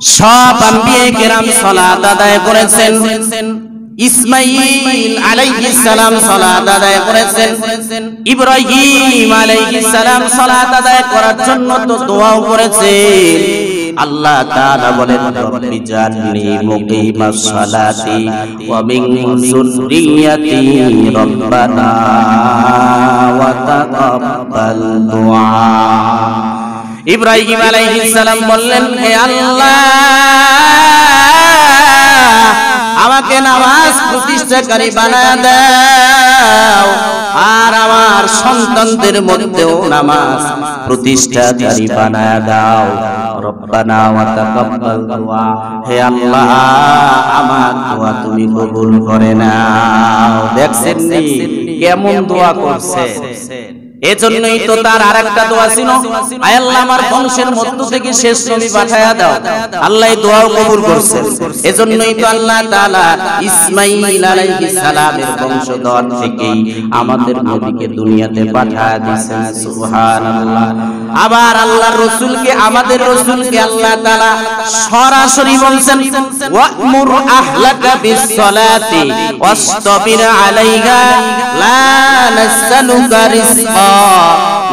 সব আম্বিয়া কেরাম সালাত আদায় করেছেন। ইসমাঈল আলাইহিস সালাম সালাত আদায় করেছেন, ইব্রাহিম আলাইহিস সালাম সালাত আদায় করার জন্য তো দোয়াও করেছেন। আল্লাহ তাআলা বলেন রব্বি জাআলনি মুকিমাস সালাতি ওয়া মিন যুররিয়াতি রব্বানা ওয়া তাকাব্বাল দুআ। ইব্রাহিম আলাইহিস সালাম বললেন, হে আল্লাহ, আমাকে নামাজ প্রতিষ্ঠাকারী বানায় দাও, আর আমার সন্তানদের মধ্যেও নামাজ প্রতিষ্ঠাকারী বানায় দাও। রব্বানা ওয়া তাকাব্বাল দুআ, হে আল্লাহ, আমার দোয়া তুমি কবুল করে নাও। দেখছেন নি কেমন দোয়া করছে? এজন্যই তো তার আরেকটা দোয়া ছিল, আয় আল্লাহ, আমার বংশের মধ্য থেকে শেষ নবী পাঠায়া দাও। আল্লাহ এই দোয়াও কবুল করছেন। এজন্যই তো আল্লাহ তাআলা ইসমাঈল আলাইহিস সালামের বংশধর থেকেই আমাদের নবীকে দুনিয়াতে পাঠায়া দিয়েছেন। সুবহানাল্লাহ। আবার আল্লাহর রাসূলকে, আমাদের রাসূলকে আল্লাহ তাআলা সরাসরি বলছেন, ওয়া'মুর আহলাকা বিস-সালাতি ওয়াসতাবির আলাইহা লা নাসআলুকা রিজকা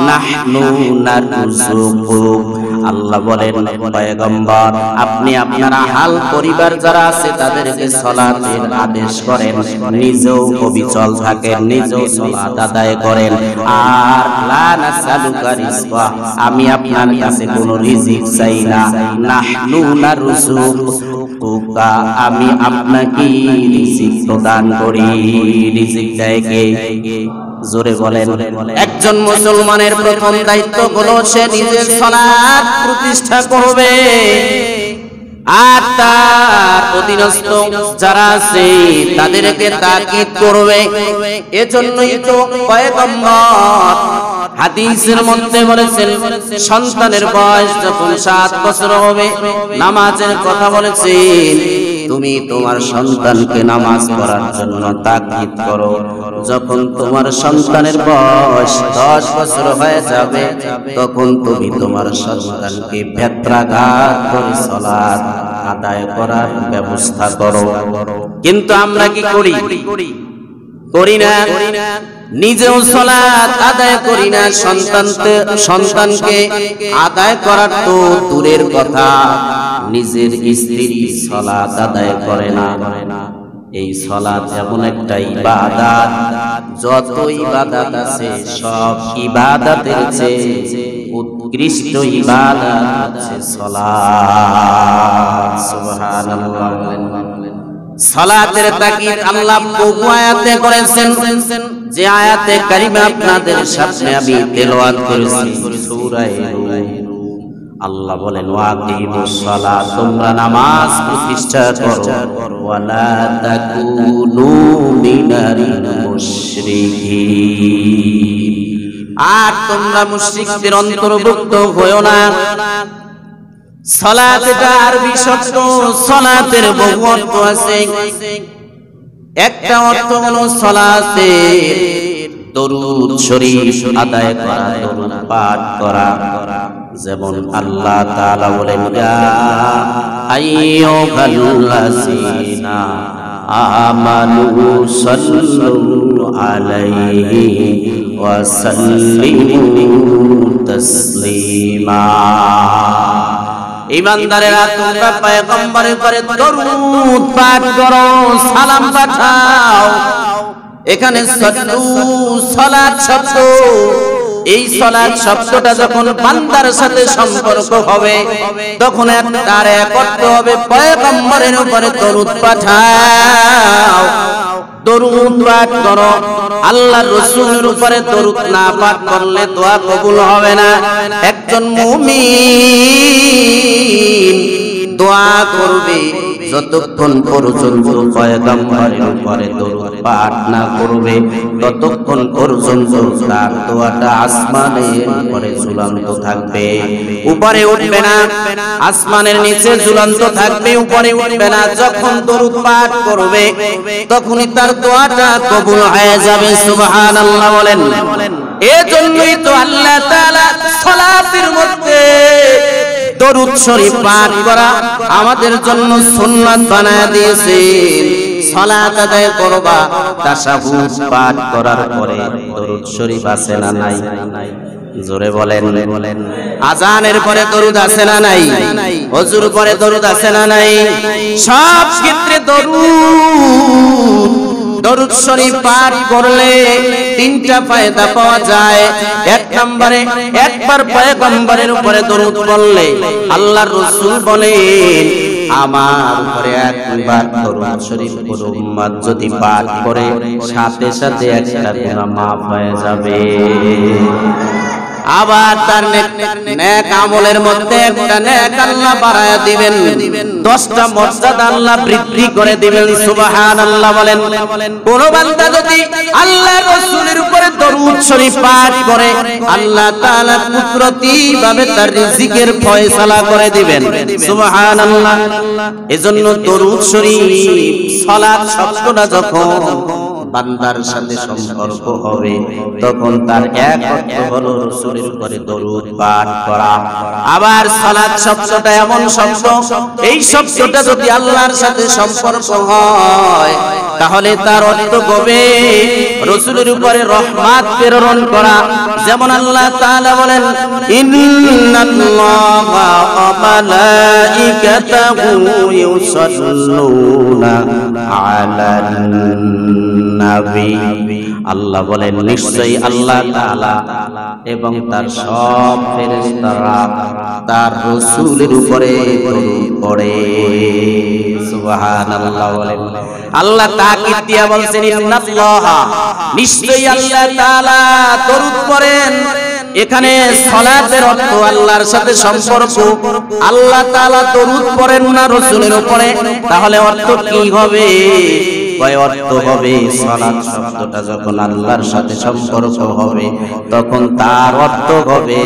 নাহনু নারযুকুক। আল্লাহ বলেন, পয়গম্বর, আপনি আপনার আহল পরিবার যারা আছে তাদেরকে সালাতের আদেশ করেন, নিজেও অবিচল থাকেন, নিজেও সালাত আদায় করেন। আর লা নাসআলুকা রিজকা, আমি আপনার কাছে কোনো রিজিক চাই না। নাহনু নারযুকুকা, আমি আপনাকে রিজিক প্রদান করি। রিজিক দেয় কে? জোরে বলেন। একজন মুসলমানের প্রথম দায়িত্ব হলো সে নিজের সালাত প্রতিষ্ঠা করবে, আর তার অধীনস্থ যারা আছে তাদেরকে তাকিদ করবে। এজন্যই তো পয়গম্বর হাদিসের মধ্যে বলেছেন, সন্তানের বয়স যখন 7 বছর হবে নামাজের কথা বলেছেন। তুমি তোমার সন্তানকে নামাজ পড়ার জন্য তাকিদ করো। যখন তোমার সন্তানের বয়স 10 বছর হয়ে যাবে তখন তুমি তোমার সন্তানকে বেত্রাঘাত করে সালাত আদায় করার ব্যবস্থা করো। কিন্তু আমরা কি করি? করি না। নিজেও সালাত আদায় করি না, সন্তানকে আদায় করার তো দূরের কথা, নিজের স্ত্রী সালাত আদায় করে না। এই সালাত এমন একটা ইবাদত, যত ইবাদত আছে সব ইবাদতের চেয়ে উৎকৃষ্ট ইবাদত হচ্ছে সালাত। সুবহানাল্লাহ। সালাতের তাকিদ আল্লাহ বহু আয়াতে করেছেন, যে আয়াতে কারিমা আপনাদের সামনে আমি তেলাওয়াত করেছি সূরা নূর। আল্লাহ বলেন, ওয়াকিমুস সালাত, তোমরা নামাজ প্রতিষ্ঠা করো, ওয়ালা তাকুনু মিনাল মুশরিকিন, আর তোমরা মুশরিকদের অন্তর্ভুক্ত হয়ো না। সালাত এটা আরবি শব্দ, সালাতের বহু অর্থ আছে। একটা অর্থ হলো সালাতের দরুদ শরীফ আদায় করা, দরুদ পাঠ করা। যেমন আল্লাহ তাআলা বলেন, ইয়া আইয়ুহাল্লাযীনা আমানু সাল্লু আলাইহি ওয়া সাল্লিমু তাসলিমা। ঈমানদারেরা, তোমরা পয়গম্বরের উপরে দরুদ পাঠ করো, সালাম পাঠাও। এখানে সাল্লু সালাত শব্দ, এই সালাত শব্দটা যখন বান্দার সাথে সম্পর্ক হবে তখন তার এক অর্থ হবে পয়গম্বরের উপরে দরুদ পাঠাও, দরুদ পাঠ করো। আল্লাহর রাসূলের উপরে দরুদ না পাঠ করলে দোয়া কবুল হবে না। একজন মুমিন দোয়া করবে যতক্ষণ পর্যন্ত পয়গম্বরের উপরে দরুদ পাঠ না করবে, ততক্ষণ পর্যন্ত তার দোয়াটা আসমানের উপরে ঝুলন্ত থাকবে, উপরে উঠবে না। আসমানের নিচে ঝুলন্ত থাকবে, উপরে উঠবে না। যখন দরুদ পাঠ করবে তখনই তার দোয়াটা কবুল হয়ে যাবে। সুবহানাল্লাহ বলেন। এজন্যই তো আল্লাহ তাআলা সালাতের মধ্যে দরুদ শরীফ পাঠ করা আমাদের জন্য সুন্নাত বানায় দিয়েছেন। সালাত আদায় করবা, তাশাহুদ পাঠ করার পরে দরুদ শরীফ আছে না নাই? জোরে বলেন। আজানের পরে দরুদ আছে না নাই? ওযুর পরে দরুদ আছে না নাই? সব ক্ষেত্রে দরুদ শরীফ পাঠ করলে তিনটা ফায়দা পাওয়া যায়। এক নম্বরে একবার পয়গম্বরের উপরে দরুদ পড়লে আল্লাহর রাসূল বলেন, আমার উপরে একবার দরুদ শরীফ পুরো উম্মত যদি পাঠ করে সাথে সাথে একটা গুনাহ মাফ হয়ে যাবে। আবার তার নেক আমলের মধ্যে একটা নেক আল্লাহ বাড়ায়া দিবেন, 10টা মর্যাদা আল্লাহ বৃদ্ধি করে দিবেন। সুবহানাল্লাহ বলেন। কোন বান্দা যদি আল্লাহর রাসূলের উপরে দরুদ শরীফ পাঠ করে আল্লাহ তাআলা কুদরতিভাবে তার রিজিকের ফয়সালা করে দিবেন। সুবহানাল্লাহ। এজন্য দরুদ শরীফ সালাত শব্দটা যখন বান্দার সাথে সম্পর্ক হবে তখন তার এক অর্থ হলো রাসূলের উপরে দরুদ পাঠ করা। আবার সালাত শব্দটা এমন শব্দ, এই শব্দটা যদি আল্লাহর সাথে সম্পর্ক হয় তাহলে তার অর্থ হবে রাসূলের উপরে রহমত প্রেরণ করা। যেমন আল্লাহ তাআলা বলেন, ইন্নাল্লাহা ওয়া মালাইকাতাহু ইউসাল্লুনা আলান নবী। আল্লাহ বলেন, নিশ্চয়ই আল্লাহ তাআলা এবং তার সব ফেরেশতারা তার রাসূলের উপরে দরুদ পড়ে। সুবহানাল্লাহ বলেন। আল্লাহ তাকিদ দিয়া বলছেন, ইন্নাল্লাহা, নিশ্চয়ই আল্লাহ তাআলা দরুদ পড়েন। এখানে সালাতের অর্থ আল্লাহর সাথে সম্পর্ক। আল্লাহ তাআলা দরুদ পড়েন না রাসূলের উপরে, তাহলে অর্থ কি হবে? অর্থ হবে সালাত শব্দটা যখন আল্লাহর সাথে সম্পর্ক হবে তখন তার অর্থ হবে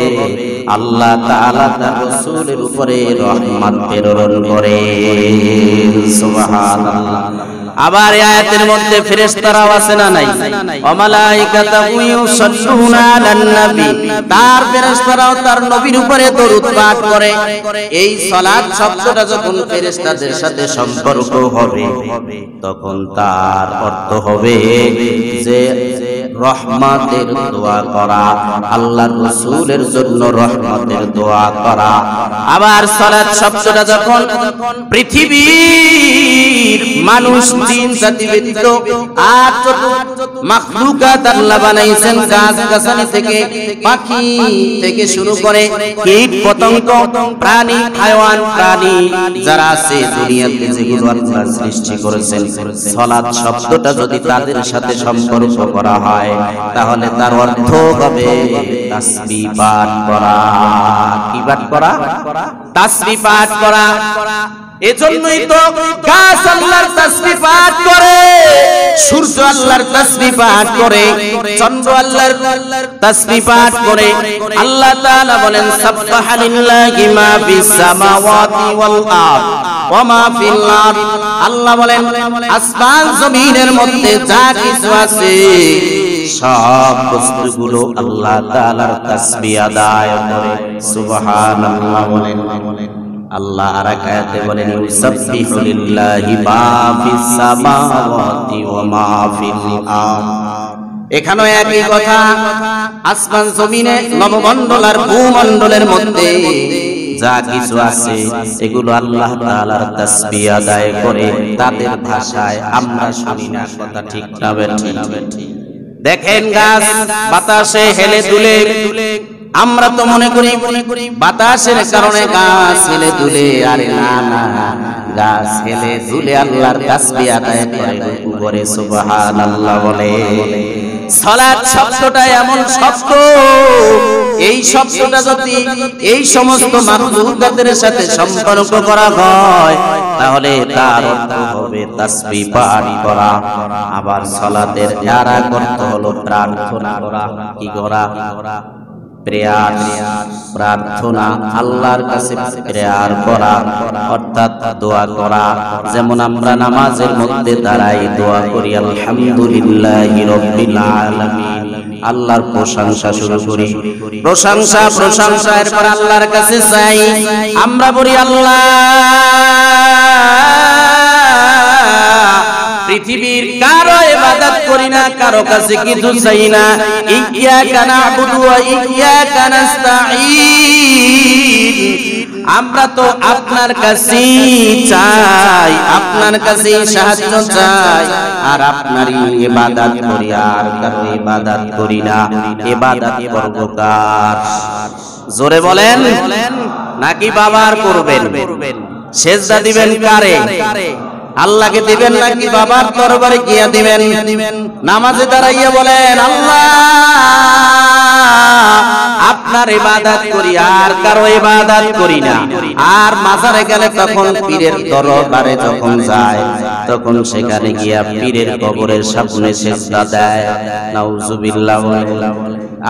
আল্লাহ তাআলা তার রাসূলের উপরে রহমত প্রেরণ করে। সুবহানাল্লাহ। আবার এই আয়াতের মধ্যে ফেরেশতারাও আছে না নাই? ওয়া মালাইকাতুহু ইউসাল্লুনা আলান নবী, তার ফেরেশতারাও তার নবীর উপরে দরুদ পাঠ করে। এই সালাত শব্দটা যখন ফেরেশতাদের সাথে সম্পর্ক হবে তখন তার অর্থ হবে যে রহমতের দোয়া করা, আল্লাহর রাসূলের জন্য রহমতের দোয়া করা। আবার সালাত শব্দটা যখন পৃথিবীর মানুষ, জিন জাতি ব্যতীত আর যত মাখলুকাত আল্লাহ বানাইছেন, গাছ গাছালি থেকে পাখি থেকে শুরু করে কীট পতঙ্গ, প্রাণী, হায়াওয়ান, প্রাণী যারা আছে দুনিয়াতে যেগুলো আল্লাহ সৃষ্টি করেছেন, সালাত শব্দটা যদি তাদের সাথে সম্পর্ক করা হয় তাহলে তার অর্থ হবে তাসবিহ পাঠ করা। কি পাঠ করা? তাসবিহ পাঠ করা। এজন্যই তো গাছ আল্লাহর তাসবিহ পাঠ করে, সূর্য আল্লাহর তাসবিহ পাঠ করে, চন্দ্র আল্লাহর তাসবিহ পাঠ করে। আল্লাহ তাআলা বলেন, সাব্বাহা লিল্লাহি মা ফিস সামাওয়াতি ওয়াল আরদ ওয়া মা ফিল আরদ। আল্লাহ বলেন, আসমান জমিনের মধ্যে যা কিছু আছে সব বস্তুগুলো আল্লাহ তাআলার তাসবিহ আদায় করে। সুবহানাল্লাহ বলেন। আল্লাহ আর এক আয়াতে বলেন, ইউসাব্বিহু লিল্লাহি মা ফিস সামাওয়াতি ওয়া মা ফিল আরদ। এখানেও একই কথা, আসমান জমিনে নবমণ্ডল আর ভূমণ্ডলের মধ্যে যা কিছু আছে এগুলো আল্লাহ তাআলার তাসবিহ আদায় করে তাদের ভাষায় আমরা শুনি না। কথা ঠিক না বেঠিক? দেখেন গাছ বাতাসে হেলে দুলে, আমরা তো মনে করি বাতাসের কারণে গাছ হেলে দুলে। আরে না না, গাছ হেলে দুলে আল্লাহর তাসবিহ আদায় করে, রুকু করে সুবহানাল্লাহ বলে। সালাত শব্দটা এমন শব্দ, এই শব্দটা যদি এই সমস্ত মাখলুকাতের সাথে সম্পর্ক করা হয় তাহলে তার অর্থ হবে তাসবিহ পাঠ করা। আবার সালাতের আরেক অর্থ হলো প্রার্থনা করা। কি করা? প্রেয়ার প্রার্থনা, আল্লাহর কাছে প্রেয়ার করা অর্থাৎ দোয়া করা। যেমন আমরা নামাজের মধ্যে দাঁড়াই দোয়া করি আলহামদুলিল্লাহি রাব্বিল আলামিন, আল্লাহর প্রশংসা শুরু করি, প্রশংসা প্রশংসা, এরপর আল্লাহর কাছে চাই। আমরা বলি আল্লাহ পৃথিবীর কারো ইবাদত করি না, কারো কাছে কিছু চাই না। ইয়্যাকা না'বুদু ওয়া ইয়্যাকা নাস্তাঈন, আমরা তো আপনার কাছেই চাই, আপনার কাছেই সাহায্য চাই, আর আপনারই ইবাদত করি, আর কারো ইবাদত করি না। ইবাদত করব কার? জোরে বলেন। নাকি বাবার করবেন? সেজদা দিবেন কারে? আল্লাহকে দিবেন নাকি বাবার দরবারে গিয়া দিবেন? নামাজে দাঁড়াইয়া বলেন আল্লাহ আপনার ইবাদত করি, আর কারো ইবাদত করি না। আর মাজারে গেলে তখন পীরের দরবারে যখন যায় তখন সেখানে গিয়া পীরের কবরের সামনে সেজদা দেয়। নাউজুবিল্লাহ।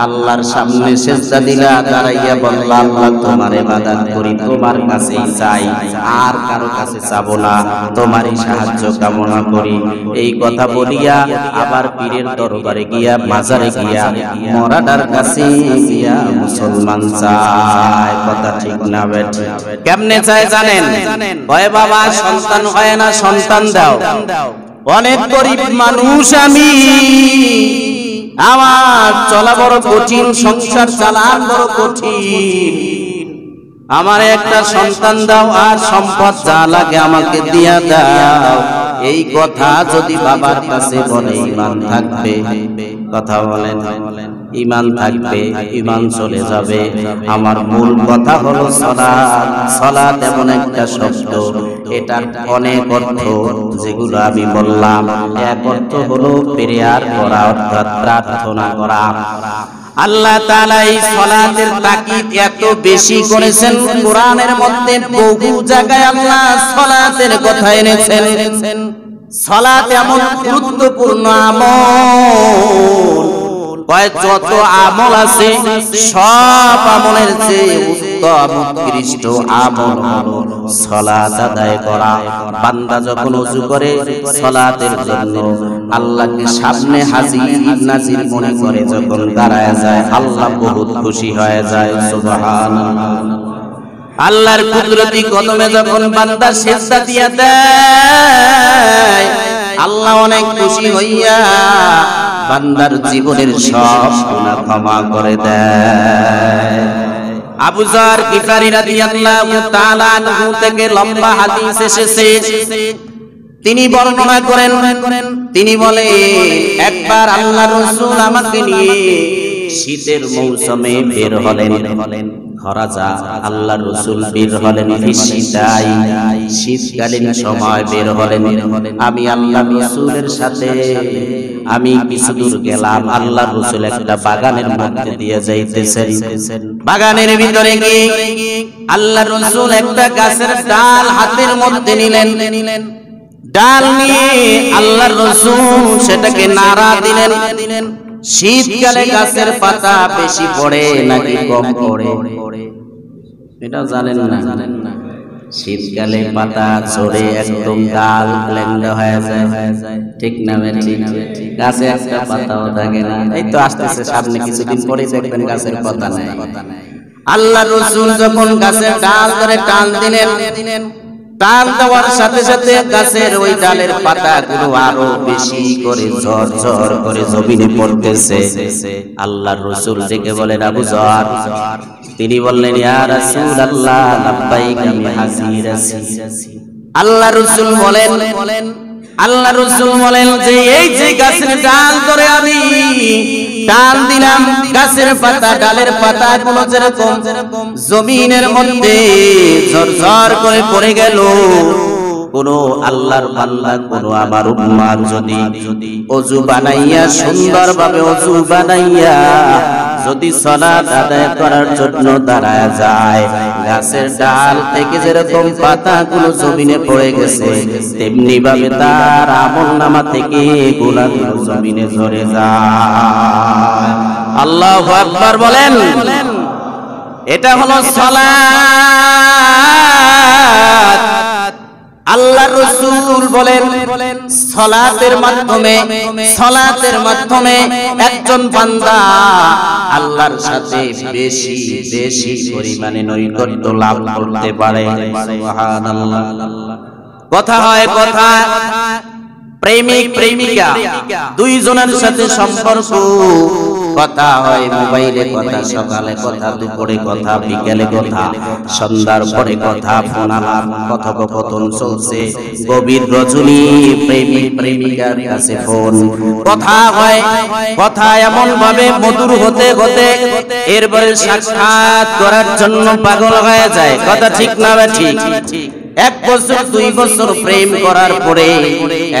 আল্লাহর সামনে সেজদা দিলা, দাঁড়াইয়া বললা আল্লাহ তোমার ইবাদত করি, তোমার কাছেই চাই, আর কারো কাছে চাবো না, তোমারই সাহায্য কামনা করি। এই কথা বলিয়া আবার পীরের দরবারে গিয়া মাজারে গিয়া মরাদার কাছে গিয়া মুসলমান চায়। কথা ঠিক না বেঠিক? কেমনে চায় জানেন? কয় বাবা সন্তান হয় না, সন্তান দাও। অনেক গরিব মানুষ আমি, আমার চলা বড় কঠিন, সংসার চালান বড় কঠিন, আমার একটা সন্তান দাও, আর সম্পদ যা লাগে আমাকে দিয়া দাও। এই কথা যদি বাবার কাছে বলে ঈমান থাকবে? কথা বলেন, ঈমান থাকবে? ঈমান চলে যাবে। আমার মূল কথা হলো সালাত। সালাত এমন একটা শব্দ, এটার অনেক অর্থ, যেগুলো আমি বললাম। এক অর্থ হলো প্রেয়ার করা, অর্থাৎ প্রার্থনা করা। আল্লাহ তাআলা এই সালাতের তাকিদ এত বেশি করেছেন, কোরআনের মধ্যে বহু জায়গায় আল্লাহ সালাতের কথা এনেছেন। সালাত এমন গুরুত্বপূর্ণ আমল, যত আমল আছে সব আমলের চেয়ে উত্তম উৎকৃষ্ট আমল হলো সালাত আদায় করা। বান্দা যখন ওযু করে সালাতের জন্য আল্লাহকে সামনে হাজির নাজির মনে করে যখন দাঁড়ায় যায়, আল্লাহ বহুত খুশি হয়ে যায়। সুবহানাল্লাহ। আল্লাহর কুদরতি কদমে যখন বান্দা সিজদা দিয়া দেয়, আল্লাহ অনেক খুশি হইয়া বান্দার জীবনের সব গুনাহ ক্ষমা করে দেয়। আবু যর গিফারি রাদিয়াল্লাহু তাআলা আনহু থেকে লম্বা হাদিস এসেছে, তিনি বর্ণনা করেন, তিনি বলেন একবার আল্লাহর রাসূল আমাকে নিয়ে শীতের মৌসুমে বের হলেন। খরাজা আল্লাহর রাসূল বের হলেন শীতাই, শীতকালীন সময় বের হলেন। আমি আল্লাহর রাসূলের সাথে আমি কিছু দূর গেলাম, আল্লাহর রাসূল একটা বাগানের মধ্যে দিয়ে যাইতেছেন। বাগানের ভিতরে গিয়ে আল্লাহর রাসূল একটা গাছের ডাল হাতের মধ্যে নিলেন। ডাল নিয়ে আল্লাহর রাসূল সেটাকে নাড়া দিলেন। শীতকালে গাছের পাতা বেশি পড়ে নাকি কম পড়ে এটা জানেন না? শীতকালে পাতা ঝরে একদম ডাল ল্যাংড়া হয়ে যায়, ঠিক না? ঠিক। গাছে একটা পাতাও থাকে না। এই তো আসতেছে সামনে কিছুদিন পরে দেখবেন গাছের পাতা নাই। আল্লাহর রাসূল যখন গাছের ডাল ধরে টান দিলেন, টান দেওয়ার সাথে সাথে গাছের ওই ডালের পাতাগুলো আরো বেশি করে ঝরঝর করে জমিনে পড়তেছে। আল্লাহর রাসূল ডেকে বলেন আবু যর। তিনি বললেন ইয়া রাসূলুল্লাহ লাব্বাইক, আমি হাজির আছি। আল্লাহর রাসূল বলেন যে এই যে গাছের ডাল ধরে আমি টান দিলাম, গাছের পাতা ডালের পাতাগুলো যেরকম জমিনের মধ্যে ঝরঝর করে পড়ে গেল, কোন আল্লাহর বান্দা কোন আমার উম্মাত যদি ওযু বানাইয়া সুন্দরভাবে ওযু বানাইয়া যদি সালাত আদায় করার জন্য দাঁড়ায় যায়, গাছের ডাল থেকে যেরকম পাতাগুলো জমিনে পড়ে গেছে তেমনি ভাবে তার আমলনামা থেকে গুনাহগুলো জমিনে ঝরে যায়। আল্লাহু আকবার বলেন। এটা হলো সালাত। আল্লাহর রাসূল বলেন সালাতের মাধ্যমে একজন বান্দা আল্লাহর সাথে বেশি বেশি পরিমাণে নৈকট্য লাভ করতে পারে। সুবহানাল্লাহ। কথা হয়, কথা প্রেমিক প্রেমিকা দুইজনের সাথে সম্পর্ক, কথা হয় মোবাইলে কথা, সকালে কথা, দুপুরে কথা, বিকেলে কথা, সন্ধ্যার পরে কথা, ফোন আলাপ, কথোপকথন চলছে, গভীর রজনী প্রেমিক প্রেমিকার কাছে ফোন, কথা হয়, কথা এমন ভাবে মধুর হতে হতে এরপরে সাক্ষাৎ করার জন্য পাগল হয়ে যায়। কথা ঠিক না ঠিক? 1 বছর 2 বছর প্রেম করার পরে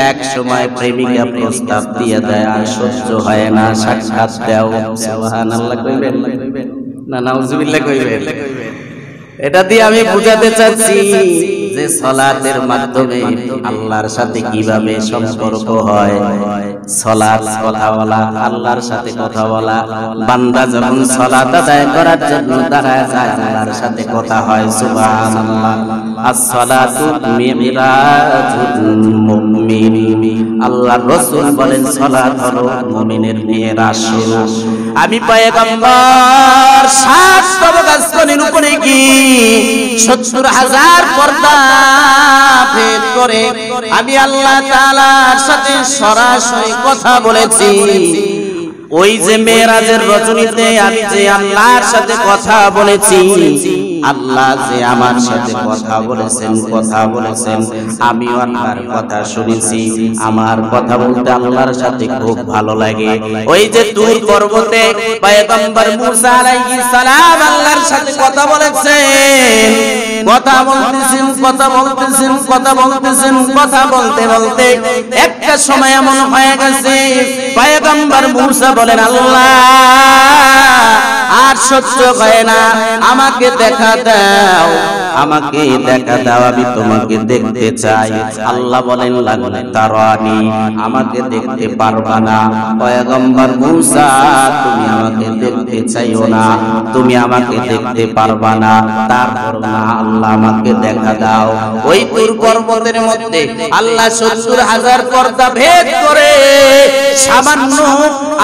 এক সময় প্রেমিকা প্রস্তাব দিয়ে দেয়, আর সহ্য হয় না, সাক্ষাৎ দাও। সুবহানাল্লাহ কইবেন না নাউজুবিল্লাহ কইবেন? এটা দিয়ে আমি বুঝাতে চাচ্ছি যে সালাতের মাধ্যমে আল্লাহর সাথে কিভাবে সম্পর্ক হয়। সালাত কথা বলা, আল্লাহর সাথে কথা বলা। বান্দা যখন সালাত আদায় করার জন্য দাঁড়ায় যায়, আল্লাহর সাথে কথা হয়। সুবহানাল্লাহ। as-salatu mi'rajul mu'min। আল্লাহর রাসূল বলেন সালাত হলো মুমিনের মেরাজ। আমি পয়গম্বর 7 তবক আসমানের উপরে কি 70,000 পর্দা ভেদ করে আমি আল্লাহ তাআলার সাথে সরাসরি কথা বলেছি। ওই যে মেরাজের রজনীতে আমি যে আল্লাহর সাথে কথা বলেছি, আল্লাহ যে আমার সাথে কথা বলেছেন, আমিও আল্লাহর কথা শুনেছি। আমার কথা বলতে আল্লাহর সাথে খুব ভালো লাগে। ওই যে তুর পর্বতে পয়গম্বর মূসা আলাইহিস সালাম আল্লাহর সাথে কথা বলেছেন, কথা বলতে বলতে একটা সময় এমন হয়ে গেছে পয়গম্বর মূসা বলেন, আল্লাহ আর সহ্য হয় না, আমাকে দেখা দাও, আমি তোমাকে দেখতে চাই। আল্লাহ বলেন লাগলে তারানি, আমাকে দেখতে পারবা না। পয়গম্বর মূসা তুমি আমাকে দেখতে চাইও না, তুমি আমাকে দেখতে পারবা না, তারপর না আল্লাহ আমাকে দেখা দাও। ওই তুর পর্বতের মধ্যে আল্লাহ 70,000 পর্দা ভেদ করে সামান্য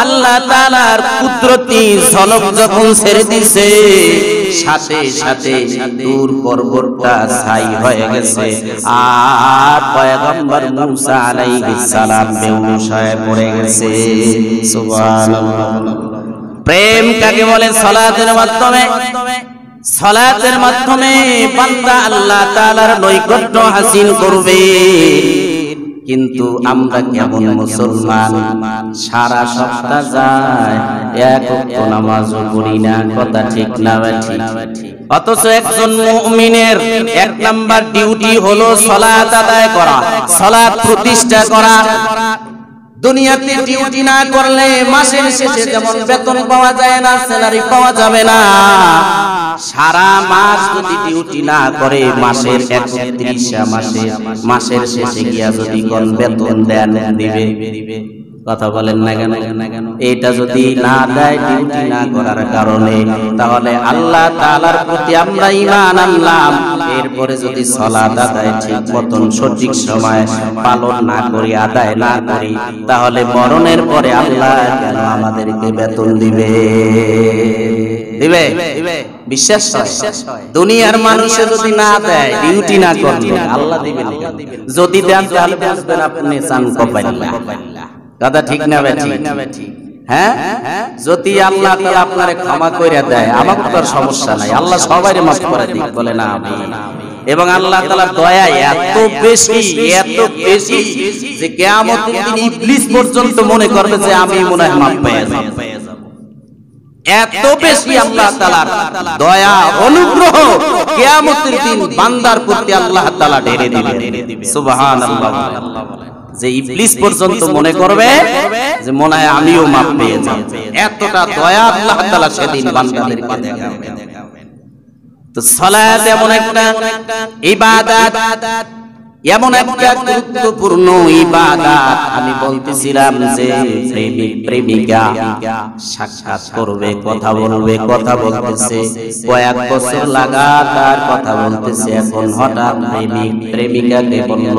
আল্লাহ তাআলার কুদরতি ঝলক যখন ছেড়ে দিছে, সাথে সাথে দূর পর্বতটা ছাই হয়ে গেছে, আর পয়গম্বর মূসা আলাইহিস সালাম বেহুশ হয়ে পড়ে গেছে। সুবহানাল্লাহ। প্রেম কাকে বলে? সালাতের মাধ্যমে বান্দা আল্লাহ তাআলার নৈকট্য হাসিল করবে। কিন্তু আমরা কেমন মুসলমান, সারা সপ্তাহ যায়, এক ওয়াক্ত নামাজও পড়ি না। কথা ঠিক না ঠিক? অথচ একজন মুমিনের 1 নাম্বার ডিউটি হলো সালাত আদায় করা, সালাত প্রতিষ্ঠা করা। দুনিয়াতে ডিউটি না করলে মাসের শেষে যেমন বেতন পাওয়া যায় না, স্যালারি পাওয়া যাবে না, সারা মাস যদি ডিউটি না করে মাসের 31 মাসের শেষে গিয়া যদি কোন বেতন দেন দিবে? কথা বলেন না কেন? এটা যদি না দেয় ডিউটি না করার কারণে, তাহলে আল্লাহ তাআলার প্রতি আমরা ঈমান আনলাম, এরপরে যদি সালাত আদায় ঠিক মতন সঠিক সময় পালন না করি, আদায় না করি, তাহলে মরণের পরে আল্লাহ কেন আমাদেরকে বেতন দিবে? বিশ্বাস হয়? দুনিয়ার মানুষে যদি না দেয়, ডিউটি না করলে আল্লাহ দিবেন। যদি দেন তাহলে বুঝবেন আপনি চান কপাইল্লা। কথা ঠিক না বেঠি? হ্যাঁ, যদি আল্লাহ তাআলা আপনারে ক্ষমা কইরা দেয়, আমার তো সমস্যা নাই, আল্লাহ সবাইরে মাফ করে দিক, বলে না আমিন। এবং আল্লাহ তাআলার দয়া এত বেশি যে কিয়ামতের দিন ইবলিস পর্যন্ত মনে করবে যে আমি মনে হয় মাফ পেয়ে যাব। এত বেশি আল্লাহ তাআলার দয়া অনুগ্রহ কিয়ামতের দিন বান্দার প্রতি আল্লাহ তাআলা ঢেলে দিবেন। সুবহানাল্লাহ। যে ইবলিস পর্যন্ত মনে করবে যে মনে হয় আমিও মাফ পেয়ে যাব। এতটা দয়া আল্লাহ তাআলা সেদিন বান্দাদেরকে দেখাবেন। তো সালাত এমন একটা ইবাদত এমন একটা গুরুত্বপূর্ণ ইবাদত আমি বলতেছিলাম যে প্রেমিক প্রেমিকা সাক্ষাৎ করবে, কথা বলবে, কথা বলতেছে কয়েক বছর লাগাতার কথা বলতেছে, এখন হঠাৎ প্রেমিক প্রেমিকাকে বলল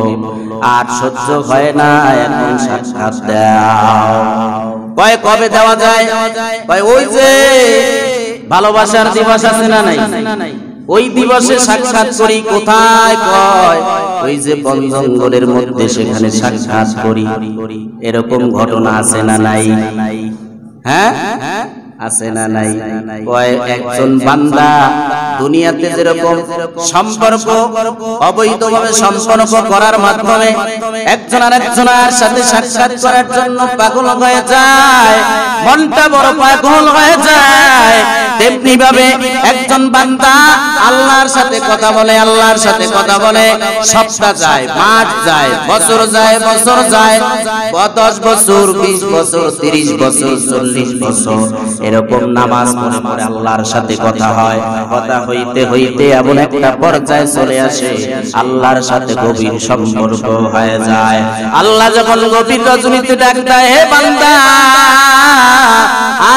আর সহ্য হয় না, এখন সাক্ষাৎ দাও। কয় কবে দেওয়া যায়? কয় ওই যে ভালোবাসার দিবস আছে না নাই, ওই দিবসে সাক্ষাৎ করি। কোথায়? কয় ওই যে বন জঙ্গলের মধ্যে, সেখানে সাক্ষাৎ করি। এরকম ঘটনা আছে না নাই? হ্যাঁ আছে না নাই? কয় একজন বান্দা দুনিয়াতে যেরকম সম্পর্ক অবৈধভাবে সম্পর্ক করার মাধ্যমে একজন আরেকজনের সাথে সাক্ষাৎ করার জন্য পাগল হয়ে যায়, মনটা বড় পাগল হয়ে যায়, তেমনি ভাবে একজন বান্দা আল্লাহর সাথে কথা বলে, আল্লাহর সাথে কথা বলে, সপ্তাহ যায়, মাস যায়, বছর যায়, বছর যায়, 10 বছর, 20 বছর, 30 বছর, 40 বছর, এরকম নামাজ পড়ে পড়ে আল্লাহর সাথে কথা হয়। কথা হইতে হইতে এমন একটা পর্যায়ে চলে আসে, আল্লাহর সাথে গভীর সম্পর্ক হয়ে যায়। আল্লাহ যখন গভীর রজনীতে ডাক দেয়, হে বান্দা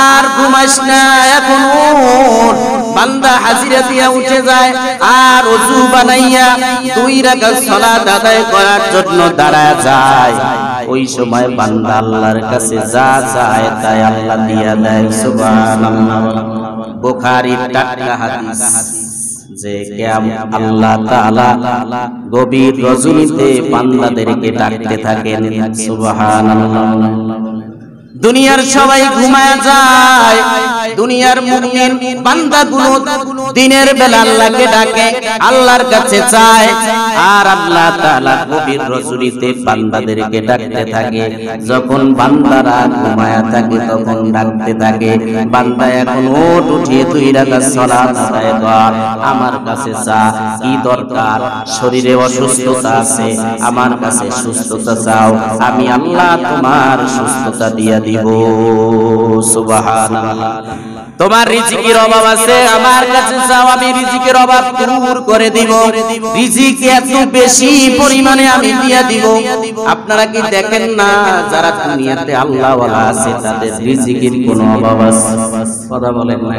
আর ঘুমাস না, এখন উঠ। বান্দা হাজিরা দিয়া উঠে যায় আর ওযু বানাইয়া 2 রাকাত সালাত আদায় করার জন্য দাঁড়ায় যায়। ওই সময় বান্দা আল্লাহর কাছে যা চায় তাই আল্লাহ দিয়া দেয়। সুবহানাল্লাহ। বুখারীর টাটকা হাদিস যে আল্লাহ তাআলা গভীর রজনীতে বান্দাদেরকে ডাকতে থাকেন। সুবহানাল্লাহ। দুনিয়ার সবাই ঘুমায় যায়, দুনিয়ার মুমিন বান্দাগুলো দিনের বেলা আল্লাহকে ডাকে, আল্লাহর কাছে চায়, আর আল্লাহ তাআলা গভীর রজনীতে বান্দাদেরকে ডাকতে থাকে। যখন বান্দারা ঘুমায়া থাকে তখন ডাকতে থাকে, বান্দা এখন ওঠ, উঠিয়ে 2 রাকাত সালাত আদায় কর, আমার কাছে চা, কি দরকার? শরীরে অসুস্থতা আছে, আমার কাছে সুস্থতা চাও, আমি আল্লাহ তোমার সুস্থতা দিয়া দিব। সুবহানাল্লাহ। তোমার রিজিকের অভাব আছে, আমার কাছে চাও, আমি রিজিকের অভাব দূর করে দিব, রিজিক এত বেশি পরিমাণে আমি দিয়া দিব। আপনারা কি দেখেন না যারা দুনিয়াতে আল্লাহ ওয়ালা আছে তাদের রিজিকের কোনো অভাব আছে? কথা বলেন না?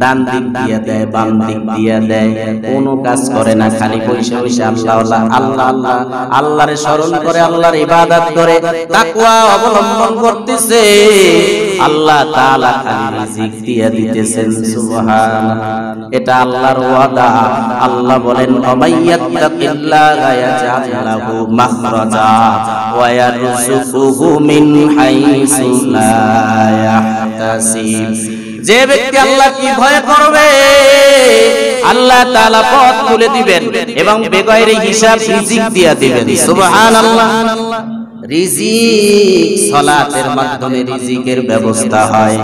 ডান দিক দিয়া দেয়, বাম দিক দিয়া দেয়, কোনো কাজ করে না, খালি পয়সা পয়সা আল্লাহ আল্লাহ আল্লাহ আল্লাহ, আল্লাহরে স্মরণ করে, আল্লাহর ইবাদত করে, তাকওয়া অবলম্বন করতেছে, আল্লাহ তাআলা খালি রিজিক দিয়া দিতেছেন। সুবহানাল্লাহ। এটা আল্লাহর ওয়াদা। আল্লাহ বলেন, আমাইয়াত্তাকিল্লাহা ইয়াজআল লাহু মাখরাজা ওয়া ইয়ারযুকুহু মিন হাইসু লা ইয়াহতাসিব। যে ব্যক্তি আল্লাহকে ভয় করবে, আল্লাহ তাআলা পথ খুলে দিবেন এবং বেগয়রে হিসাব রিজিক দিয়া দিবেন। সুবহানাল্লাহ। রিজিক সালাতের মাধ্যমে রিজিকের ব্যবস্থা হয়।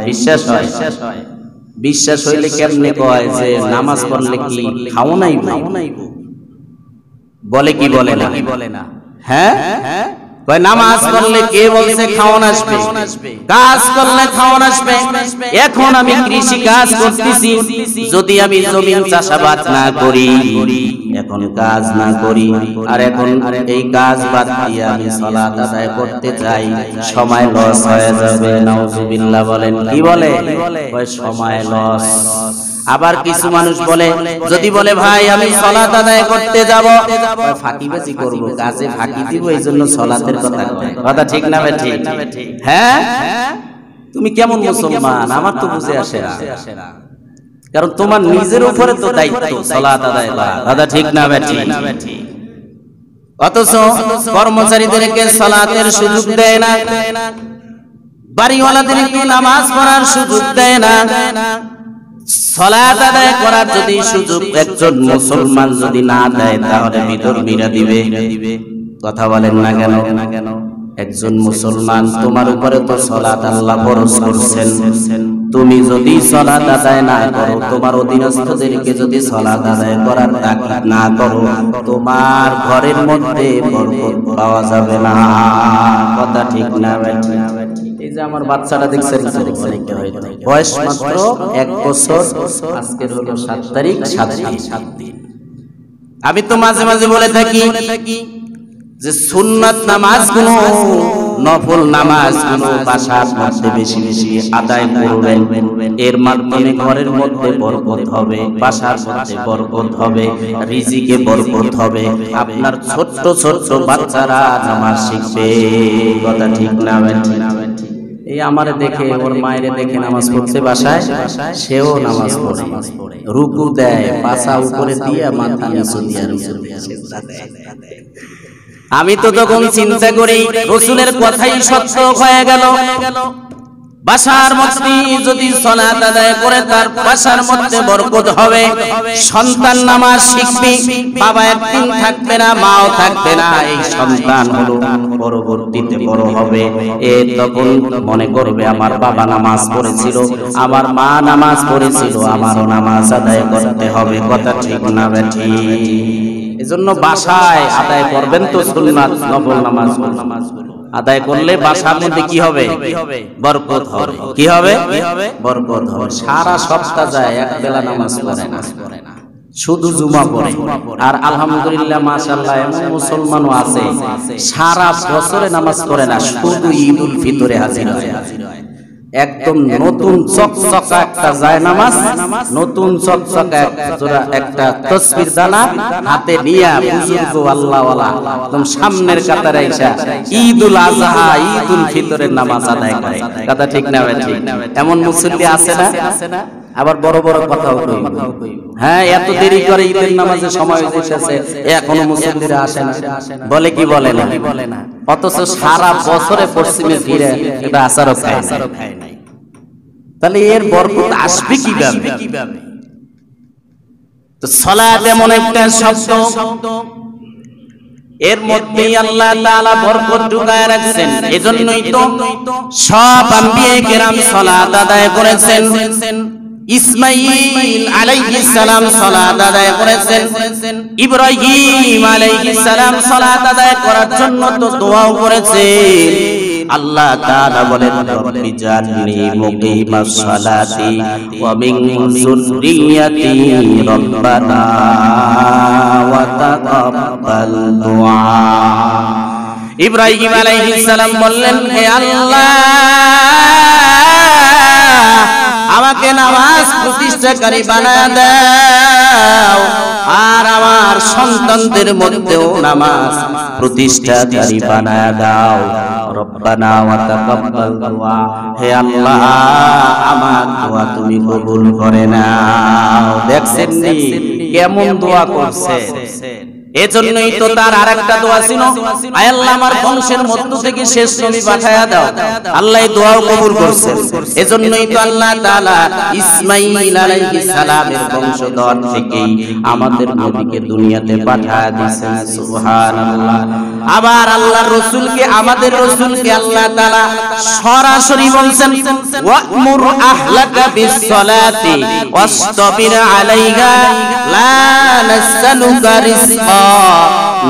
বিশ্বাস হয়? বিশ্বাস হইলে কেমনে কয় যে নামাজ পড়লে কি খাও নাই? বলে কি বলে না? হ্যাঁ, কয় নামাজ পড়লে কে বলছে খাওয়ান আসবে? কাজ করলে খাওয়ান আসবে। এখন আমি কৃষি কাজ করতেছি, যদি আমি জমিন চাষাবাদ না করি, এখন কাজ না করি, আর এখন এই কাজ বাদ দিয়ে আমি সালাত আদায় করতে চাই, সময় লস হয়ে যাবে। নাউজুবিল্লাহ বলেন। কি বলে? কয় সময় লস। আবার কিছু মানুষ বলে, যদি বলে ভাই আমি সালাত আদায় করতে যাব, ফাঁকিবাজি করব, কাজে ফাঁকি দিব, এইজন্য সালাতের কথা কয়। কথা ঠিক না ভাই? ঠিক। হ্যাঁ, তুমি কেমন মুসলমান আমার তো বুঝে আসে না, কারণ তোমার নিজের উপরে তো দায়িত্ব সালাত আদায় করা। কথা ঠিক না ভাই? ঠিক। অথচ কর্মচারীদেরকে সালাতের সুযোগ দেয় না, বাড়িওয়ালাদেরকে নামাজ পড়ার সুযোগ দেয় না। সালাত আদায় করার যদি সুযোগ একজন মুসলমান যদি না দেয়, তাহলে বিধর্মীরা দিবে। কথা বলেন না কেন? একজন মুসলমান, তোমার উপরে তো সালাত আল্লাহ ফরজ করেছেন, তুমি যদি সালাত আদায় না করো, তোমার অধীনস্থদেরকে যদি সালাত আদায় করার তাকিদ না করো, তোমার ঘরের মধ্যে বরকত পাওয়া যাবে না। কথা ঠিক না ভাই? এই যে আমার বাচ্চাটা দেখছেন, বয়স মাত্র 1 বছর, আজকের হলো 7 তারিখ, 7 দিন। আমি তো মাঝে মাঝে বলে থাকি যে সুন্নাত নামাজগুলো, নফল নামাজগুলো বাসার মধ্যে বেশি বেশি আদায় করবেন। এর মাধ্যমে ঘরের মধ্যে বরকত হবে, বাসার মধ্যে বরকত হবে, রিজিকে বরকত হবে। আপনার ছোট্ট ছোট্ট বাচ্চারা নামাজ শিখবে। কথা ঠিক না? এই আমারে দেখে, ওর মায়ের দেখে নামাজ পড়তে বাসায়, সেও নামাজ পড়ে, রুকু দেয়, পাছা উপরে দিয়ে মাথা নিচু দিয়ে রুকু দেয়। আমি তো তখন চিন্তা করি রাসূলের কথাই সত্য হয়ে গেল। বাসার মধ্যে যদি সালাত আদায় করে তার বাসার মধ্যে বরকত হবে। সন্তান নামাজ শিখবে, বাবা একদিন থাকবে না, মাও থাকবে না। এই সন্তান হলো পরবর্তীতে বড় হবে, এ তখন মনে করবে আমার বাবা নামাজ পড়েছিল, আমার মা নামাজ পড়েছিল, আমারও নামাজ আদায় করতে হবে। কথা ঠিক না বেঠি? এজন্য বাসায় আদায় করবেন তো সুন্নাত নফল নামাজগুলো। আদায় করলে বাসার মধ্যে কি হবে? বরকত হবে। কি হবে? বরকত হবে। সারা সপ্তাহ যায় এক বেলা নামাজ পড়ে না, শুধু জুমা পড়ে। আর আলহামদুলিল্লাহ মাশাআল্লাহ এমন মুসলমানও আছে সারা বছরে নামাজ পড়ে না, শুধু ঈদুল ফিতরে হাজির হয়। একদম নতুন চকচকা একটা জায়নামাজ, নতুন চকচকা একটা তাসবির দানা হাতে নিয়া বুজুর্গ আল্লাহওয়ালা একদম সামনের কাতারে আইসা ঈদুল আযহা, ঈদুল ফিতরের নামাজ আদায় করে। কথা ঠিক না ভাই? ঠিক। এমন মুসল্লি আছে না? আবার বড় বড় কথাও কই, হ্যাঁ এত দেরি করে ঈদের নামাজের সময় এসেছে এখনো মুসল্লিরা আসে না, বলে কি বলে না? অথচ সারা বছরে পশ্চিমে ফিরে এটা আসারও খায় না। তাহলে এর বরকত আসবে কিভাবে? তো সালাত এমন একটা শব্দ, এর মধ্যে আল্লাহ তাআলা বরকত ঢুকায় রাখছেন। এজন্যই তো সব আম্বিয়া কেরাম সালাত আদায় করেছেন। ইসমাঈল আলাইহিস সালাম সালাত আদায় করেছেন, ইব্রাহিম আলাইহিস সালাম সালাত আদায় করার জন্য তো দোয়াও করেছেন। আল্লাহ তাআলা বলেন রব্বি জাআলনি মুকিমাস সালাতি ওয়া মিন যুররিয়্যাতি রব্বানা ওয়া তাকাব্বাল দুআ। ইব্রাহিম আলাইহিস সালাম বললেন, হে আল্লাহ আমাকে নামাজ প্রতিষ্ঠাকারী বানায় দাও, আর আমার সন্তানদের মধ্যেও নামাজ প্রতিষ্ঠাকারী বানায় দাও। রব্বানা ওয়া তাকাব্বাল দুআ, হে আল্লাহ আমার দোয়া তুমি কবুল করে নাও। দেখছেন নি কেমন দোয়া করছে? এজন্যই তো তার আরেকটা দোয়া ছিল, আয় আল্লাহ আমার বংশের মধ্য থেকে শেষ নবী পাঠায়া দাও। আল্লাহ এই দোয়াও কবুল করেছেন। এজন্যই তো আল্লাহ তাআলা ইসমাঈল আলাইহিস সালামের বংশধর থেকেই আমাদের নবীকে দুনিয়াতে পাঠায়া দিয়েছেন। সুবহানাল্লাহ। আবার আল্লাহর রাসূলকে, আমাদের রাসূলকে আল্লাহ তাআলা সরাসরি বলেন, ওয়া'মুর আহলাকা বিস-সালাতি ওয়াসতাবির আলাইহা লা নাসআলুকা রিজকা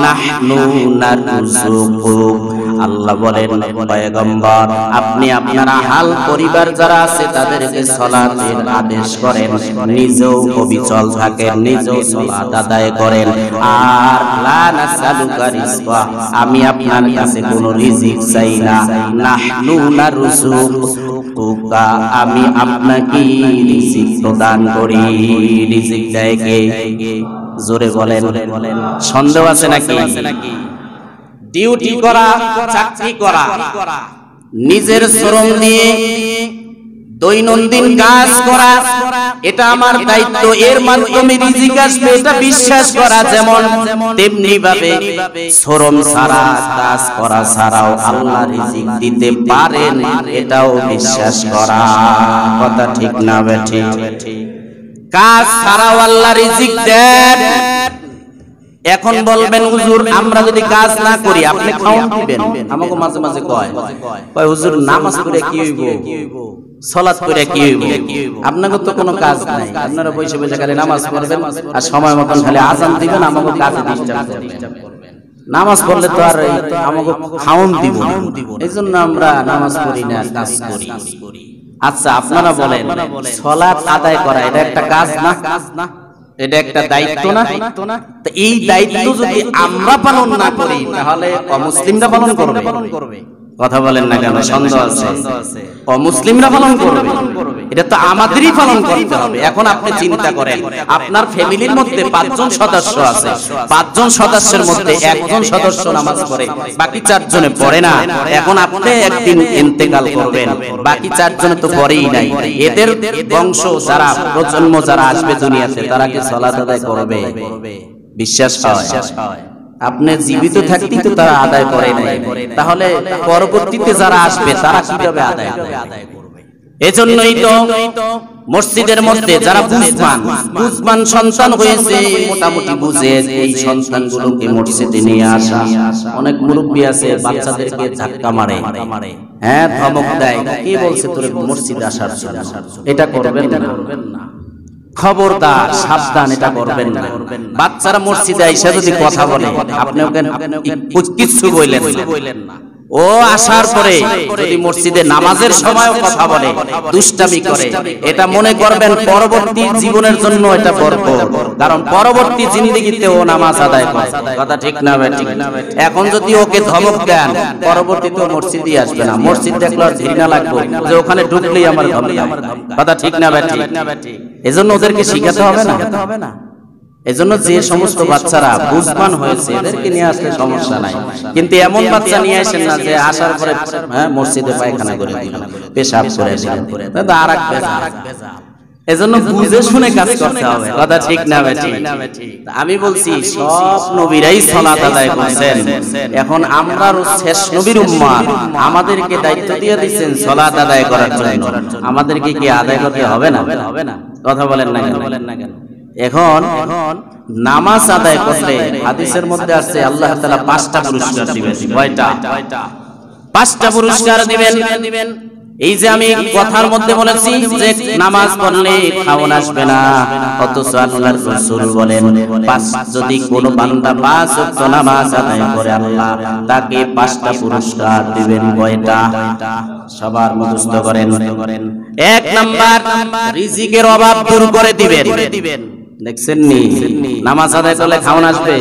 নাহনু নারযুকুক। আল্লাহ বলেন, পয়গম্বর আপনি আপনার আহাল পরিবার যারা আছে তাদেরকে সালাতের আদেশ করেন, নিজেও অবিচল থাকেন, নিজেও সালাত আদায় করেন। আর লা নাসআলুকা রিজকা, আমি আপনার কাছে কোনো রিজিক চাই না। নাহনু নারযুকুকা, আমি আপনাকে রিজিক প্রদান করি। রিজিক দেয় কে? জোরে বলেন। সন্দেহ আছে নাকি? ডিউটি করা, চাকরি করা, নিজের শ্রম দিয়ে দৈনন্দিন কাজ করা, এটা আমার দায়িত্ব। এর মাধ্যমে রিজিক আসবে এটা বিশ্বাস করা যেমন, তেমনি ভাবে শ্রম ছাড়া, কাজ করা ছাড়াও আল্লাহ রিজিক দিতে পারেন এটাও বিশ্বাস করা। কথা ঠিক না বেঠি? কাজ ছাড়াও আল্লাহ রিজিক দেন। এখন বলবেন হুজুর আমরা যদি কাজ না করি আপনি খাওয়ান দিবেন? আমাকে মাঝে মাঝে কয় হুজুর নামাজ পড়ে কি হইব, সালাত পড়ে কি হইব? আপনাকে তো কোনো কাজ নাই, আপনারা বসে বসে খালি নামাজ পড়বেন আর সময় মতন খালি আযান দিবেন, আমাকে কাজে ডিস্টার্ব করবেন। নামাজ পড়লে তো আর আমাকে খাওয়ান দিব, এইজন্য আমরা নামাজ পড়ি না, কাজ করি। আচ্ছা আপনারা বলেন সালাত আদায় করা এটা একটা কাজ না? এটা একটা দায়িত্ব না? তো এই দায়িত্ব যদি আমরা পালন না করি তাহলে অমুসলিমরা পালন করবে। কথা বলেন না কেন? সন্দেহ আছে। অমুসলিমরা পালন করবে, এটা তো আমাদেরই পালন করতে হবে। এখন আপনি চিন্তা করেন, আপনার ফ্যামিলির মধ্যে 5 জন সদস্য আছে, 5 জন সদস্যের মধ্যে একজন সদস্য নামাজ পড়ে, বাকি 4 জনে পড়ে না। এখন আপনি একদিন ইন্তেকাল করবেন, বাকি 4 জন তো পড়েই নাই। এদের বংশ যারা, প্রজন্ম যারা আসবে দুনিয়াতে, তারা কি সালাত আদায় করবে? বিশ্বাস হয়? আপনি জীবিত থাকতেই তো তারা আদায় করে নাই, তাহলে পরবর্তীতে যারা আসবে তারা কিভাবে আদায় করবে? এজন্যই তো মসজিদের মধ্যে যারা বুঝবান সন্তান হয়েছে, মোটামুটি বুঝে এই সন্তানগুলোকে মসজিদে নিয়ে আসা। অনেক মুরব্বী আছে বাচ্চাদেরকে ধাক্কা মারে, হ্যাঁ ধমক দেয়, কে বলছে তোরে মসজিদে আসার জন্য? এটা করবেন না, খবরদার, সাবধান, এটা করবেন না। বাচ্চারা মসজিদে এসে যদি কথা বলে, আপনি ওকে কিছু বললেন না। ও আসার পরে যদি মসজিদে নামাজের সময় কথা বলে, দুষ্টামি করে, এটা মনে করবেন পরবর্তী জীবনের জন্য এটা বরকত, কারণ পরবর্তী জিন্দেগিতে ও নামাজ আদায় করে। কথা ঠিক না ভাই? ঠিক। এখন যদি ওকে ধমক দেন, পরবর্তীতে মসজিদে আসবে না। মসজিদ দেখলে আর ঘৃণা লাগবে যে ওখানে ঢুকলেই আমার ধমক। কথা ঠিক না ভাই? ঠিক। এজন্য ওদেরকে শিখাতে হবে না। এজন্য যে সমস্ত বাচ্চারা বুঝবান হয়েছে এদেরকে নিয়ে আসলে সমস্যা নাই, কিন্তু এমন বাচ্চা নিয়ে আসেন না যে আসার পরে মসজিদে পায়খানা করে দিল, পেশাব করে দিল, আরেক বেজাল। এজন্য বুঝে শুনে কাজ করতে হবে। কথা ঠিক না ভাই? ঠিক। আমি বলছি সব নবীরাই সালাত আদায় করেছেন, এখন আমরা শেষ নবীর উম্মত, আমাদেরকে দায়িত্ব দিয়ে দিয়েছেন সালাত আদায় করার জন্য। আমাদেরকে কি আদায় করতে হবে না? কথা বলেন না কেন? এখন নামাজ আদায় করলে হাদিসের মধ্যে আছে আল্লাহ তাআলা 5টা পুরস্কার দিবেন। কয়টা? 5টা পুরস্কার দিবেন। এই যে আমি কথার মধ্যে বলেছি যে নামাজ পড়লে খাওয়ান আসবে না, অথচ আল্লাহর রাসূল বলেন যদি কোনো বান্দা 5 ওয়াক্ত নামাজ আদায় করে আল্লাহ তাকে 5টা পুরস্কার দিবেন। কয়টা? সবার মুখস্থ করেন। 1 নাম্বার, রিজিকের অভাব দূর করে দিবেন। দেখছেন নি? নামাজ আদায় করলে খাওয়ান আসবে?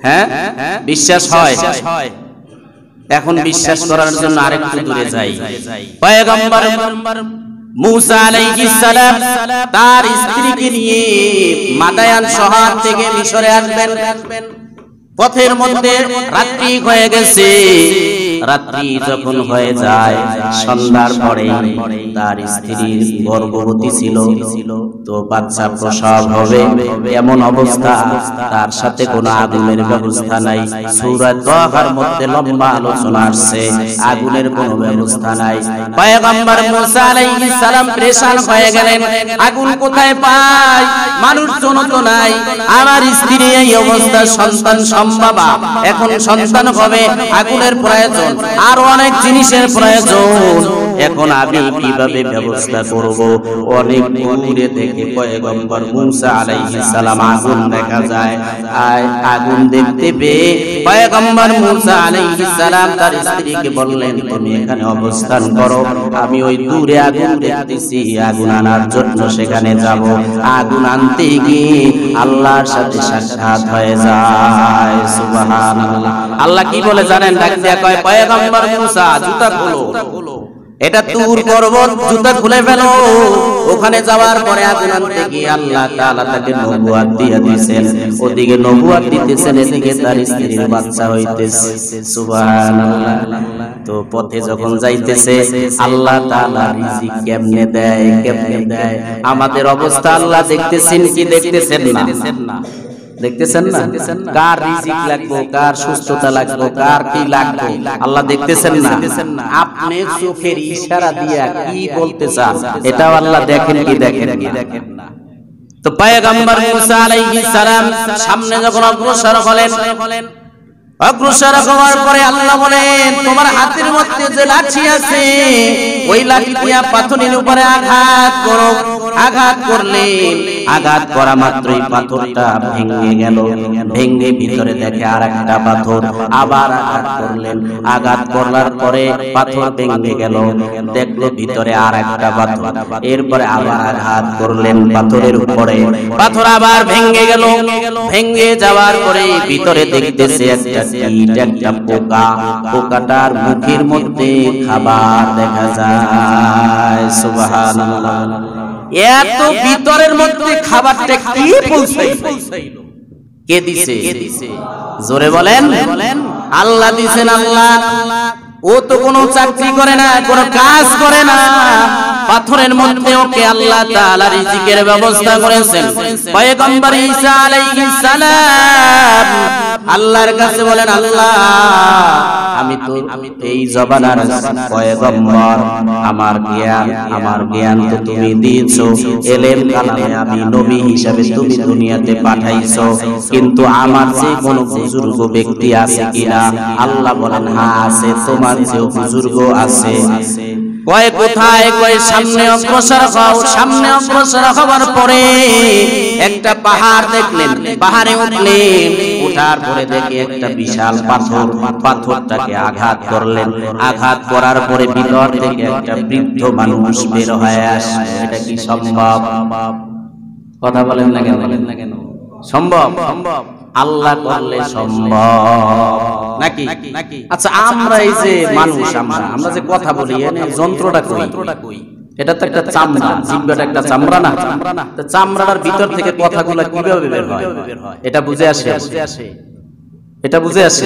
হ্যাঁ, বিশ্বাস হয়? এখন বিশ্বাস করার জন্য আরেকটু দূরে যাই। পয়গম্বর মুসা আলাইহিস সালাম তার স্ত্রীকে নিয়ে মাদায়ান শহর থেকে মিশরে আসবেন। পথের মধ্যে রাত্রি হয়ে গেছে। রাত্রি যখন হয়ে যায়, সন্ধ্যার পরে তার স্ত্রী গর্ভবতী ছিল, তো বাচ্চা প্রসব হবে এমন অবস্থা, তার সাথে কোনো আগুনের ব্যবস্থা নাই। সূরা তাহার মধ্যে লম্বা আলোচনা আসছে, আগুনের কোনো ব্যবস্থা নাই। পয়গম্বর মুসা আলাইহিস সালাম পরেশান হয়ে গেলেন, আগুন কোথায় পাই? মানুষজন তো নাই, আমার স্ত্রী এই অবস্থা, সন্তান সম্ভবা, এখন সন্তান হবে, আগুনের প্রয়োজন, আর অনেক জিনিসের প্রয়োজন, এখন আমি কিভাবে ব্যবস্থা করব? অনেক দূরে থেকে পয়গম্বর মুসা আলাইহিস সালাম আগুন দেখা যায়। আগুন দেখতে পেয়ে পয়গম্বর মুসা আলাইহিস সালাম তার স্ত্রীকে বললেন, তুমি এখানে অবস্থান করো, আমি ওই দূরে আগুন দেখতেছি, আগুন আনার জন্য সেখানে যাব। আগুন আনতে গিয়ে আল্লাহর সাথে সাক্ষাৎ হয়ে যায়। সুবহানাল্লাহ। আল্লাহ কি বলে জানেন? ডাক দিয়া কয়, পয়গম্বর মুসা জুতা খোলো, এটা তুর পর্বত, জুতা খুলে ফেলো। ওখানে যাওয়ার পরে আগুন আনতে গিয়ে আল্লাহ তাআলা তাকে নবুয়ত দিয়ে দিয়েছেন, ওদিকে নবুয়ত দিতেছেন, এদিকে তার স্ত্রীর বাচ্চা হইতেছে। সুবহানাল্লাহ। তো পথে যখন যাইতেছে, আল্লাহ তাআলা রিজিক কেমনে দেয়, আমাদের অবস্থা আল্লাহ দেখতেছেন কি দেখতেছেন না? দেখতেছেন না? কার রিজিক লাগবে, কার সুস্থতা লাগবে, কার কি লাগবে, আল্লাহ দেখতেছেন না? আপনি চোখের ইশারা দিয়া কি বলতে চান, এটাও আল্লাহ দেখেন কি দেখেন না? তো পয়গম্বর মুসা আলাইহিস সালাম সামনে যখন অগ্রসর হলেন, অগ্রসর হওয়ার পরে আল্লাহ বলেন, তোমার হাতের মধ্যে যে লাঠি আছে, ওই লাঠি দিয়া পাথরের উপরে আঘাত করো। আঘাত করলেন। আঘাত করা মাত্রই পাথরটা ভেঙে গেল। ভেঙে ভিতরে দেখে আরেকটা পাথর। আবার আঘাত করলেন। আঘাত করার পরে পাথর ভেঙে গেল। দেখলো ভিতরে আরেকটা পাথর। এরপরে আবার আঘাত করলেন পাথরের উপরে। পাথর আবার ভেঙে গেল। ভেঙে যাওয়ার পরে ভিতরে দেখতেছে একটা কীট, একটা পোকা। পোকাটার মুখের মধ্যে খাবার দেখা যায়। সুবহানাল্লাহ। এত ভিতরের মধ্যে খাবারটা কি পৌঁছাইলো? কে দিছে? জোরে বলেন। আল্লাহ দিছেন। আল্লাহ। ও তো কোনো চাকরি করে না, কোনো কাজ করে না। পাথরের মধ্যে ওকে আল্লাহ তাআলা রিজিকের ব্যবস্থা করেছেন। পয়গম্বর ঈসা আলাইহিস সালাম আল্লাহর কাছে বলেন, আল্লাহ আমি তো এই জবানার পয়গম্বর, আমার জ্ঞান তো তুমি দিয়েছো, এলেম কালামে আমি নবী হিসেবে তুমি দুনিয়াতে পাঠাইছো, কিন্তু আমার যে কোনো বুজুর্গ ব্যক্তি আছে কিনা? আল্লাহ বলেন, হ্যাঁ আছে, তোমার যে বুজুর্গ আছে। কয় কোথায়? কয় সামনে অগ্রসর হও। সামনে অগ্রসর হওয়ার পরে একটা পাহাড় দেখলেন। পাহাড়ে উঠলেন। ওঠার পরে দেখে একটা বিশাল পাথর। পাথরটাকে আঘাত করলেন। আঘাত করার পরে ভিতর থেকে একটা বৃদ্ধ মানুষ বের হয়ে আসে। এটা কি সম্ভব? কথা বলেন না কেন? সম্ভব? আল্লাহ করলে সম্ভব নাকি? আচ্ছা, আমরা এই যে মানুষ, আমরা যে কথা বলি, যন্ত্রটা কই? এটা তো একটা চামড়া, জিহ্বাটা একটা চামড়া না? তো চামড়ার ভিতর থেকে কথাগুলো কিভাবে বের হয়? এটা বুঝে আসে? এটা বুঝে আসে?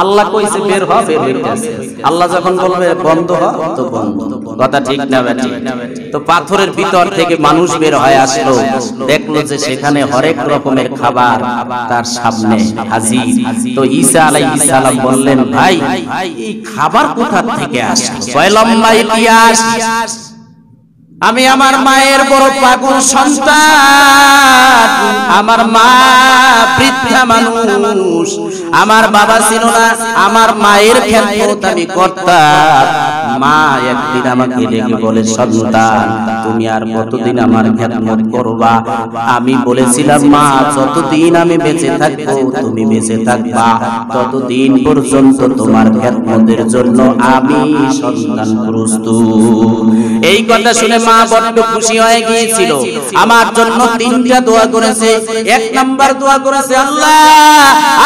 আল্লাহ কইছে বের হ, বের হইতাছে। আল্লাহ যখন বলবে বন্ধ হ, তো বন্ধ। কথা ঠিক না বেঠিক? তো পাথরের ভিতর থেকে মানুষ বের হয়ে আসলো। দেখলো যে সেখানে হরেক রকমের খাবার তার সামনে হাজির। তো ঈসা আলাইহিস সালাম বললেন, ভাই এই খাবার কোথা থেকে আসলো? কয় লম্বা ইতিহাস। আমি আমার মায়ের বড় পাগল সন্তান। আমার মা বৃদ্ধা মানুষ। আমার বাবা ছিল না। আমার মায়ের খেদমত আমি করতাম। মা একদিন আমাকে ডেকে বলে, সন্তান তুমি আর কতদিন আমার খেদমত করবা? আমি বলেছিলাম, মা যতদিন আমি বেঁচে থাকবো তুমি বেঁচে থাকবা, ততদিন পর্যন্ত তোমার খেদমতের জন্য আমি সন্তান প্রস্তুত। এই কথা শুনে মা বড্ড খুশি হয়ে গিয়েছিল। আমার জন্য তিনটা দোয়া করেছে। এক নাম্বার দোয়া করেছে, আল্লাহ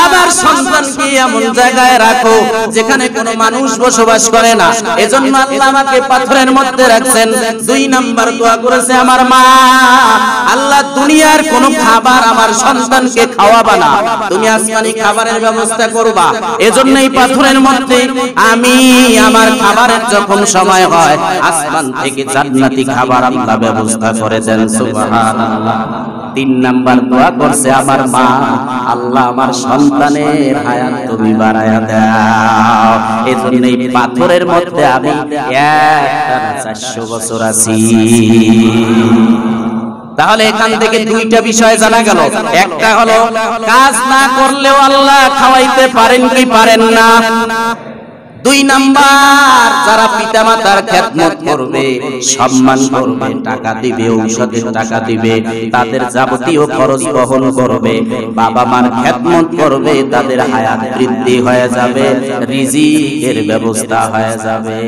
আমার সন্তানকে এমন জায়গায় রাখো যেখানে কোনো মানুষ বসবাস করে না, এজন্য আল্লাহ আমাকে পাথরের মধ্যে রাখছেন। দুই নাম্বার দোয়া করেছে আমার মা, আল্লাহ দুনিয়ার কোনো খাবার আমার সন্তানকে খাওয়াবা না, তুমি আসমানি খাবারের ব্যবস্থা করবা, এজন্য এই পাথরের মধ্যে আমি আমার খাবারের যখন সময় হয় আসমান থেকে জান্নাতি খাবার আল্লাহ ব্যবস্থা করে দেন। সুবহানাল্লাহ। তিন নাম্বার দোয়া করছে আমার মা, আল্লাহ আমার সন্তানের হায়াত তুমি বাড়ায়া দাও, এজন্য এই পাথরের মধ্যে আমি 400 বছর আছি। তাহলে এখান থেকে দুইটা বিষয় জানা গেল। একটা হলো কাজ না করলেও আল্লাহ খাওয়াইতে পারেন কি পারেন না। দুই নাম্বার, যারা পিতামাতার খেদমত করবে, সম্মান করবে, টাকা দিবে, ঔষধের টাকা দিবে, তাদের যাবতীয় খরচ বহন করবে, বাবা মার খেদমত করবে, তাদের হায়াত বৃদ্ধি হয়ে যাবে, রিজিকের ব্যবস্থা হয়ে যাবে।